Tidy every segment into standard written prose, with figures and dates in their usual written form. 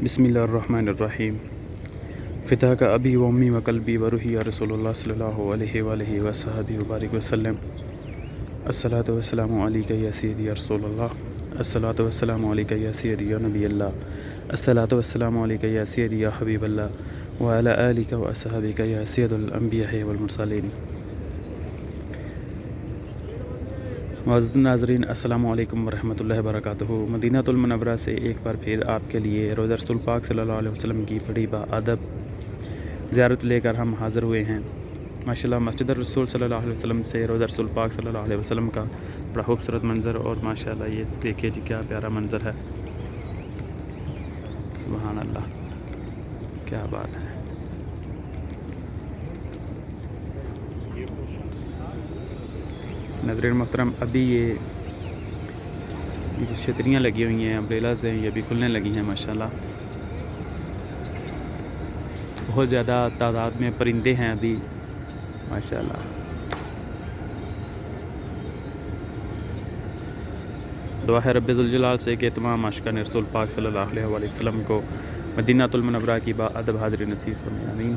بسم اللہ الرحمن الرحیم فتح کا ابی و امی و قلبی و روحی یا رسول اللہ صلی اللہ علیہ وآلہ وصحبہ وبارک وسلم۔ الصلاۃ والسلام علیکہ یا سیدی یا رسول اللہ، الصلاۃ والسلام علیکہ یا سیدی یا نبی اللہ، الصلاۃ والسلام علیکہ یا سیدی یا حبیب اللہ وعلی آلکہ و اصحابکہ یا سید الانبیاء والمرسلین۔ معزز ناظرین، السلام علیکم ورحمۃ اللہ وبرکاتہ۔ مدینہ المنورہ سے ایک بار پھر آپ کے لیے روضہ رسول پاک صلی اللہ علیہ وسلم کی بڑی باادب زیارت لے کر ہم حاضر ہوئے ہیں۔ ماشاءاللہ مسجد الرسول صلی اللہ علیہ وسلم سے روضہ رسول پاک صلی اللہ علیہ وسلم کا بڑا خوبصورت منظر، اور ماشاءاللہ یہ دیکھیے جی کیا پیارا منظر ہے، سبحان اللہ، کیا بات ہے۔ ناظرین محترم، ابھی یہ چھتریاں لگی ہوئی ہیں، امبریلاز ہیں، یہ ابھی کھلنے لگی ہیں ماشاءاللہ۔ بہت زیادہ تعداد میں پرندے ہیں ابھی ماشاءاللہ۔ دعا ہے رب ذوالجلال سے کہ تمام عاشقان رسول پاک صلی اللہ علیہ وآلہ وسلم کو مدینہ المنورہ کی باادب حاضری نصیب فرمائے، آمین۔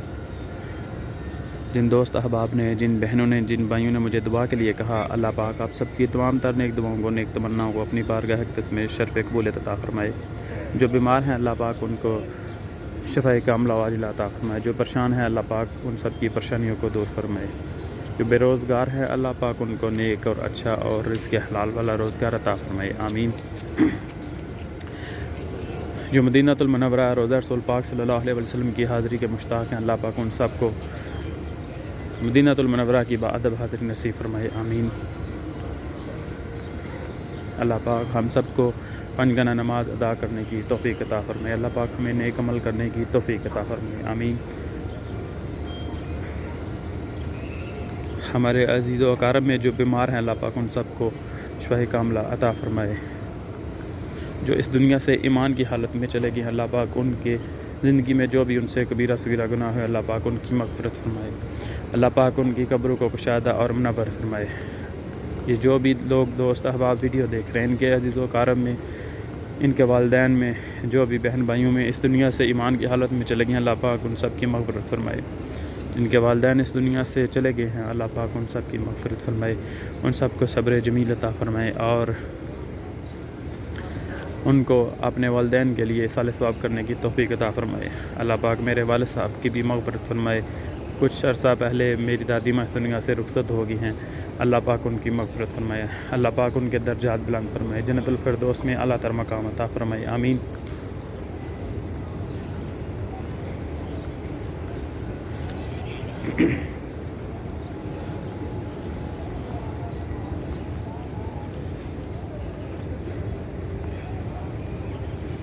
جن دوست احباب نے، جن بہنوں نے، جن بھائیوں نے مجھے دعا کے لیے کہا، اللہ پاک آپ سب کی تمام تر نیک دعاؤں کو، نیک تمناؤں کو اپنی بارگاہ اقدس میں شرف قبولیت عطا فرمائے۔ جو بیمار ہیں اللہ پاک ان کو شفاء کاملہ عاجلہ عطا فرمائے۔ جو پریشان ہیں اللہ پاک ان سب کی پریشانیوں کو دور فرمائے۔ جو بے روزگار ہیں اللہ پاک ان کو نیک اور اچھا اور رزق حلال والا روزگار عطا فرمائے، آمین۔ جو مدینہ المنورہ روضہ رسول پاک صلی اللہ علیہ وسلم کی حاضری کے مشتاق ہیں اللہ پاک ان سب کو مدینہ المنورہ کی باادب حاضری نصیب فرمائے، آمین۔ اللہ پاک ہم سب کو پنج گنا نماز ادا کرنے کی توفیق عطا فرمائے۔ اللہ پاک ہمیں نیک عمل کرنے کی توفیق عطا فرمائے، آمین۔ ہمارے عزیز و اقارب میں جو بیمار ہیں اللہ پاک ان سب کو شفاء کاملہ عطا فرمائے۔ جو اس دنیا سے ایمان کی حالت میں چلے گئے اللہ پاک ان کے زندگی میں جو بھی ان سے کبیرہ صغیرہ گناہ ہے اللہ پاک ان کی مغفرت فرمائے۔ اللہ پاک ان کی قبروں کو کشادہ اور منور فرمائے۔ یہ جو بھی لوگ دوست احباب ویڈیو دیکھ رہے ہیں، ان کے عزیز و اقارب میں، ان کے والدین میں، جو بھی بہن بھائیوں میں اس دنیا سے ایمان کی حالت میں چلے گئے ہیں اللہ پاک ان سب کی مغفرت فرمائے۔ جن کے والدین اس دنیا سے چلے گئے ہیں اللہ پاک ان سب کی مغفرت فرمائے، ان سب کو صبر جمیل عطا فرمائے، اور ان کو اپنے والدین کے لیے صالح ثواب کرنے کی توفیق عطا فرمائے۔ اللہ پاک میرے والد صاحب کی بھی مغفرت فرمائے۔ کچھ عرصہ پہلے میری دادی ماں اس دنیا سے رخصت ہو گئی ہیں، اللہ پاک ان کی مغفرت فرمائے۔ اللہ پاک ان کے درجات بلند فرمائے، جنت الفردوس میں اعلیٰ تر مقام عطا فرمائے، آمین۔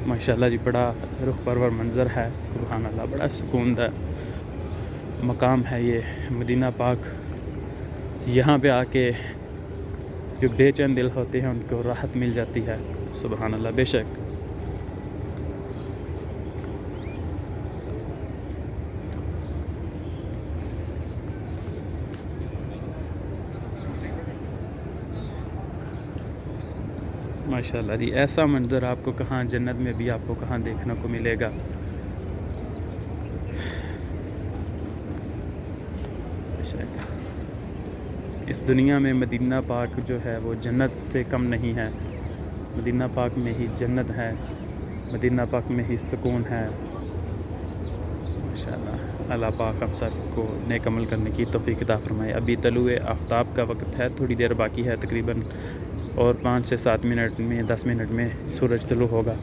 ماشاءاللہ جی بڑا رخ پرور منظر ہے، سبحان اللہ، بڑا سکون دہ مقام ہے یہ مدینہ پاک۔ یہاں پہ آ کے جو بے چین دل ہوتے ہیں ان کو راحت مل جاتی ہے، سبحان اللہ، بے شک۔ ماشاءاللہ جی ایسا منظر آپ کو کہاں جنت میں بھی آپ کو کہاں دیکھنے کو ملے گا۔ اس دنیا میں مدینہ پاک جو ہے وہ جنت سے کم نہیں ہے، مدینہ پاک میں ہی جنت ہے، مدینہ پاک میں ہی سکون ہے، ماشاءاللہ۔ اللہ پاک ہم سب کو نیک عمل کرنے کی توفیق عطا فرمائے۔ ابھی طلوع آفتاب کا وقت ہے، تھوڑی دیر باقی ہے، تقریباً اور 5 سے 7 منٹ میں 10 منٹ میں سورج طلوع ہوگا۔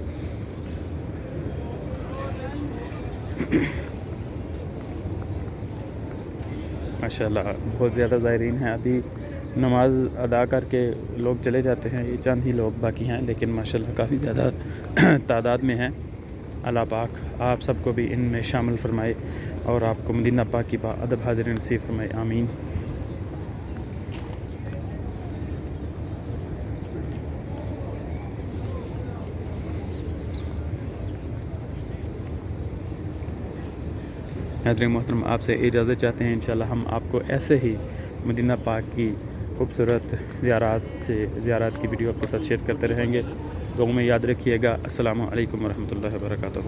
ماشاءاللہ بہت زیادہ زائرین ہیں، ابھی نماز ادا کر کے لوگ چلے جاتے ہیں، یہ چند ہی لوگ باقی ہیں، لیکن ماشاءاللہ کافی زیادہ تعداد میں ہیں۔ اللہ پاک آپ سب کو بھی ان میں شامل فرمائے اور آپ کو مدینہ پاک کی باادب حاضری نصیب فرمائے، آمین۔ ناظرین محترم، آپ سے اجازت چاہتے ہیں، انشاءاللہ ہم آپ کو ایسے ہی مدینہ پاک کی خوبصورت زیارات کی ویڈیو آپ کے ساتھ شیئر کرتے رہیں گے۔ دعاؤں میں یاد رکھیے گا۔ السلام علیکم ورحمۃ اللہ وبرکاتہ۔